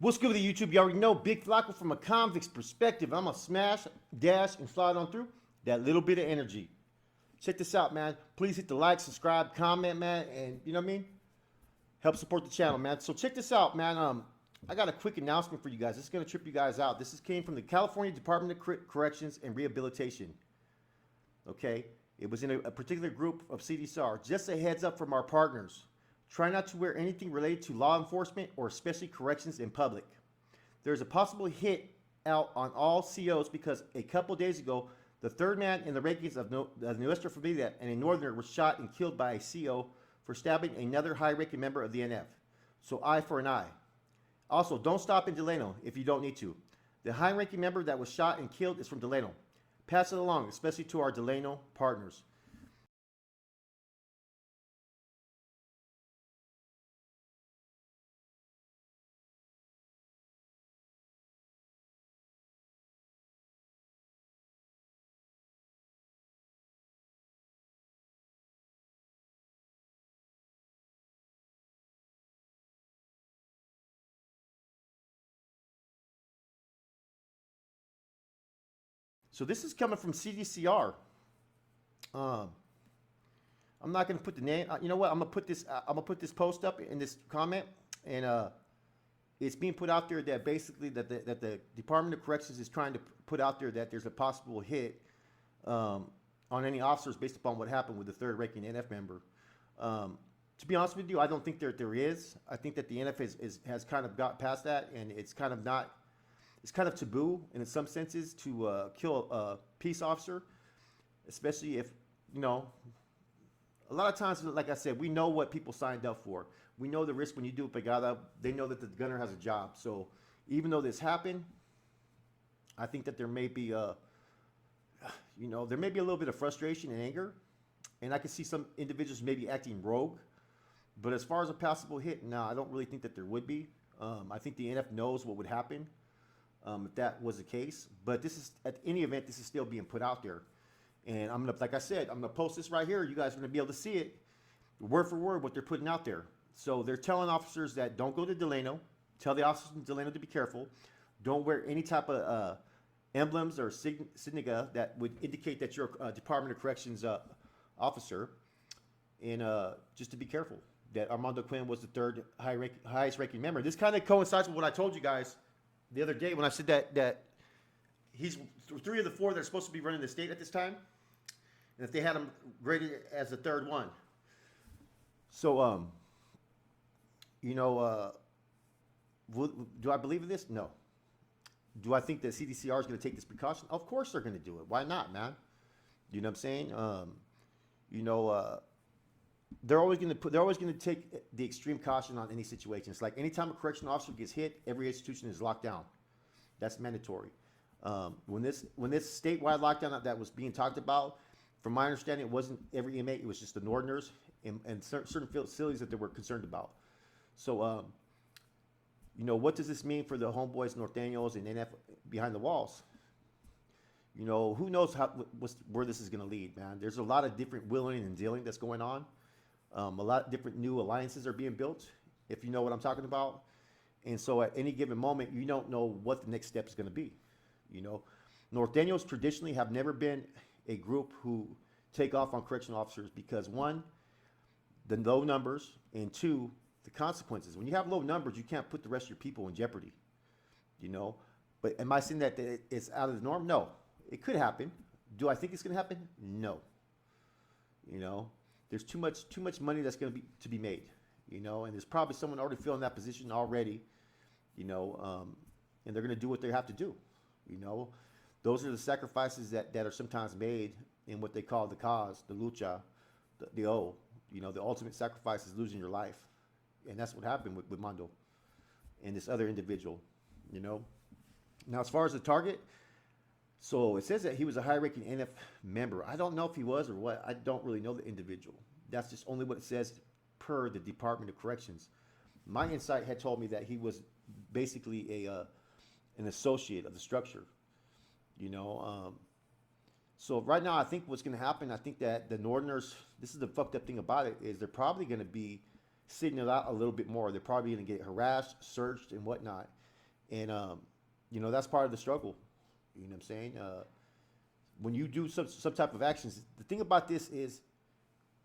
What's good with the YouTube? You already know Big Flacco from a convict's perspective. I'm going to smash, dash, and slide on through that little bit of energy. Check this out, man. Please hit the like, subscribe, comment, man, and you know what I mean? Help support the channel, man. So check this out, man. I got a quick announcement for you guys. This is going to trip you guys out. Came from the California Department of Corrections and Rehabilitation. Okay? It was in a particular group of CDCR. Just a heads up from our partners. Try not to wear anything related to law enforcement or especially corrections in public. There's a possible hit out on all COs because a couple days ago, the third man in the rankings of Nuestra Familia and a northerner was shot and killed by a CO for stabbing another high-ranking member of the NF. So eye for an eye. Also, don't stop in Delano if you don't need to. The high-ranking member that was shot and killed is from Delano. Pass it along, especially to our Delano partners. So this is coming from CDCR. Um, I'm not going to put the name. You know what? I'm gonna put this post up in this comment, and it's being put out there that basically that the Department of Corrections is trying to put out there that there's a possible hit on any officers based upon what happened with the third-ranking NF member. To be honest with you, I don't think there is. I think that the NF has kind of got past that, and it's kind of not. It's kind of taboo in some senses to kill a peace officer, especially if, you know, a lot of times, like I said, we know what people signed up for. We know the risk when you do pegada. They know that the gunner has a job. So even though this happened, I think that there may be there may be a little bit of frustration and anger, and I can see some individuals maybe acting rogue. But as far as a possible hit, no, I don't really think that there would be. I think the NF knows what would happen if that was the case. But this is, at any event, this is still being put out there. And I'm gonna, like I said, I'm gonna post this right here. You guys are gonna be able to see it, word for word, what they're putting out there. So they're telling officers that don't go to Delano. Tell the officers in Delano to be careful. Don't wear any type of emblems or signature that would indicate that you're a Department of Corrections officer. And just to be careful, that Armando Quinn was the third highest ranking member. This kind of coincides with what I told you guys the other day when I said that he's three of the four that are supposed to be running the state at this time, and if they had him graded as the third one. So, do I believe in this? No. Do I think that CDCR is going to take this precaution? Of course they're going to do it. Why not, man? You know what I'm saying? They're always going to take the extreme caution on any situation. It's like anytime a correctional officer gets hit, every institution is locked down. That's mandatory. When this statewide lockdown that was being talked about, from my understanding, it wasn't every inmate. It was just the Northerners and certain facilities that they were concerned about. So, what does this mean for the homeboys, Norteños, and NF behind the walls? Who knows where this is going to lead, man. There's a lot of different willing and dealing that's going on. A lot of different new alliances are being built, if you know what I'm talking about. And so at any given moment, you don't know what the next step is going to be. Norteños traditionally have never been a group who take off on correctional officers because, one, the low numbers, and two, the consequences. When you have low numbers, you can't put the rest of your people in jeopardy. But am I saying that it's out of the norm? No. It could happen. Do I think it's going to happen? No. There's too much money that's going to be made, and there's probably someone already filling that position already, and they're going to do what they have to do. Those are the sacrifices that are sometimes made in what they call the cause, the lucha, the ultimate sacrifice is losing your life, and that's what happened with Mando and this other individual. Now as far as the target. So it says that he was a high-ranking NF member. I don't know if he was or what. I don't really know the individual. That's just only what it says per the Department of Corrections. My insight had told me that he was basically an associate of the structure. So right now I think what's going to happen, I think that the Northerners, this is the fucked up thing about it, is they're probably going to be sitting it out a little bit more. They're probably going to get harassed, searched, and whatnot. And that's part of the struggle. You know what I'm saying? When you do some type of actions, the thing about this is,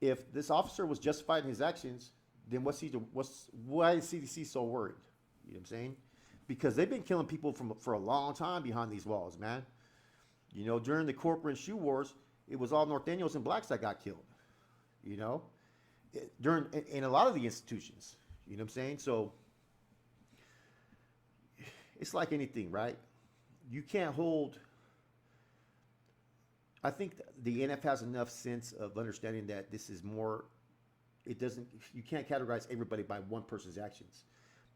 if this officer was justified in his actions, then why is CDC so worried? You know what I'm saying? Because they've been killing people for a long time behind these walls, man. During the corporate shoe wars, it was all Norteños and blacks that got killed. You know, during in a lot of the institutions. You know what I'm saying? So it's like anything, right? You can't hold. I think the NF has enough sense of understanding that this is more. It doesn't. You can't categorize everybody by one person's actions.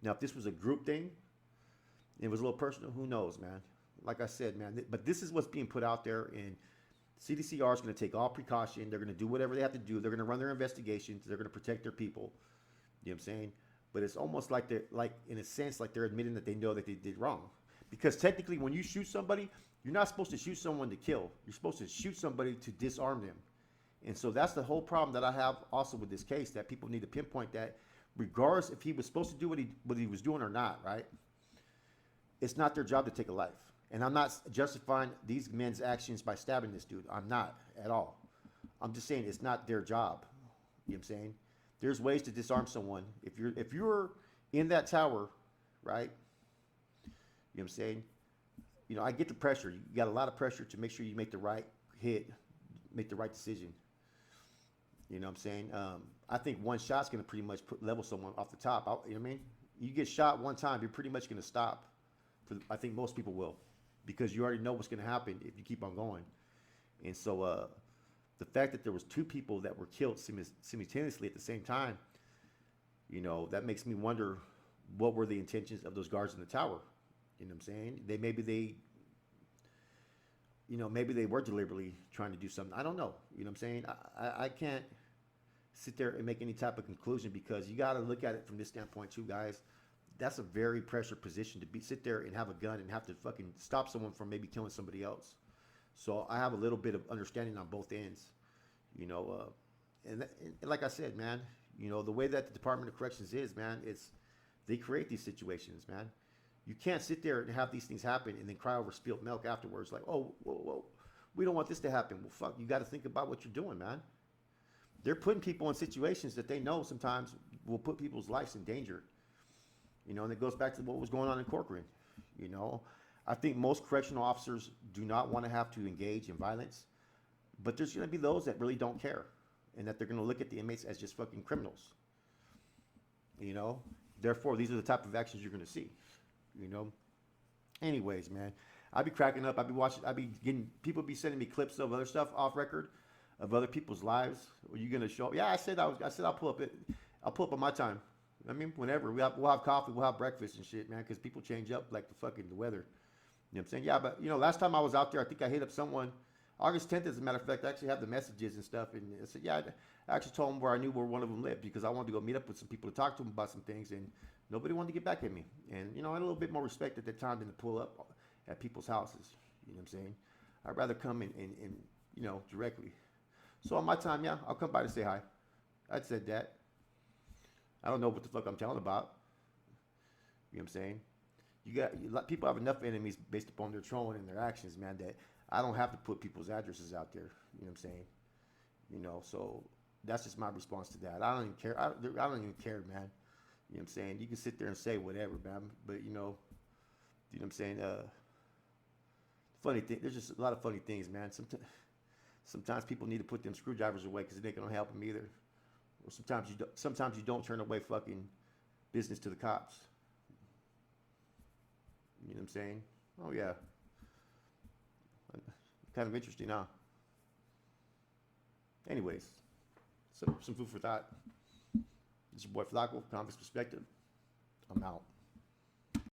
Now, if this was a group thing, it was a little personal. Who knows, man? Like I said, man. But this is what's being put out there, and CDCR is going to take all precaution. They're going to do whatever they have to do. They're going to run their investigations. They're going to protect their people. You know what I'm saying? But it's almost like in a sense, like they're admitting that they know that they did wrong. Because technically, when you shoot somebody, you're not supposed to shoot someone to kill. You're supposed to shoot somebody to disarm them. And so that's the whole problem that I have also with this case, that people need to pinpoint that regardless if he was supposed to do what he was doing or not, right? It's not their job to take a life. And I'm not justifying these men's actions by stabbing this dude. I'm not at all. I'm just saying it's not their job. You know what I'm saying? There's ways to disarm someone. If you're in that tower, right? You know what I'm saying? I get the pressure. You got a lot of pressure to make sure you make the right hit, make the right decision. You know what I'm saying? I think one shot's going to pretty much level someone off the top. You know what I mean? You get shot one time, you're pretty much going to stop. I think most people will, because you already know what's going to happen if you keep on going. And so the fact that there was two people that were killed simultaneously at the same time, that makes me wonder, what were the intentions of those guards in the tower? You know what I'm saying? Maybe they were deliberately trying to do something. I don't know. You know what I'm saying? I can't sit there and make any type of conclusion, because you got to look at it from this standpoint too, guys. That's a very pressure position to sit there and have a gun and have to fucking stop someone from maybe killing somebody else. So I have a little bit of understanding on both ends, and like I said, man, the way that the Department of Corrections is, man, they create these situations, man. You can't sit there and have these things happen and then cry over spilt milk afterwards, like, oh, whoa, we don't want this to happen. Well, fuck, you got to think about what you're doing, man. They're putting people in situations that they know sometimes will put people's lives in danger. And it goes back to what was going on in Corcoran. I think most correctional officers do not want to have to engage in violence, but there's going to be those that really don't care, and that they're going to look at the inmates as just fucking criminals. Therefore, these are the type of actions you're going to see. Anyways, man, I'd be cracking up. People be sending me clips of other stuff off record of other people's lives. Are you going to show? Yeah, I said I'll pull up it. I'll pull up on my time. I mean, whenever we'll have coffee, we'll have breakfast and shit, man, because people change up like the weather. You know what I'm saying? Yeah, but last time I was out there, I think I hit up someone August 10th, as a matter of fact. I actually have the messages and stuff, and I said, yeah, I actually told them where I knew where one of them lived, because I wanted to go meet up with some people to talk to them about some things, and nobody wanted to get back at me. And I had a little bit more respect at that time than to pull up at people's houses. You know what I'm saying? I'd rather come and directly. So on my time, yeah, I'll come by to say hi. I'd said that. I don't know what the fuck I'm telling about. You know what I'm saying? People have enough enemies based upon their trolling and their actions, man, that I don't have to put people's addresses out there. You know what I'm saying? So that's just my response to that. I don't even care. I don't even care, man. You know what I'm saying? You can sit there and say whatever, man, but you know what I'm saying? Funny thing, there's just a lot of funny things, man. Sometimes people need to put them screwdrivers away because they don't help them either. Or sometimes you don't turn away fucking business to the cops. You know what I'm saying? Oh yeah. Kind of interesting, huh? Anyways, some food for thought. This is your boy Flacco, Convict's Perspective. I'm out.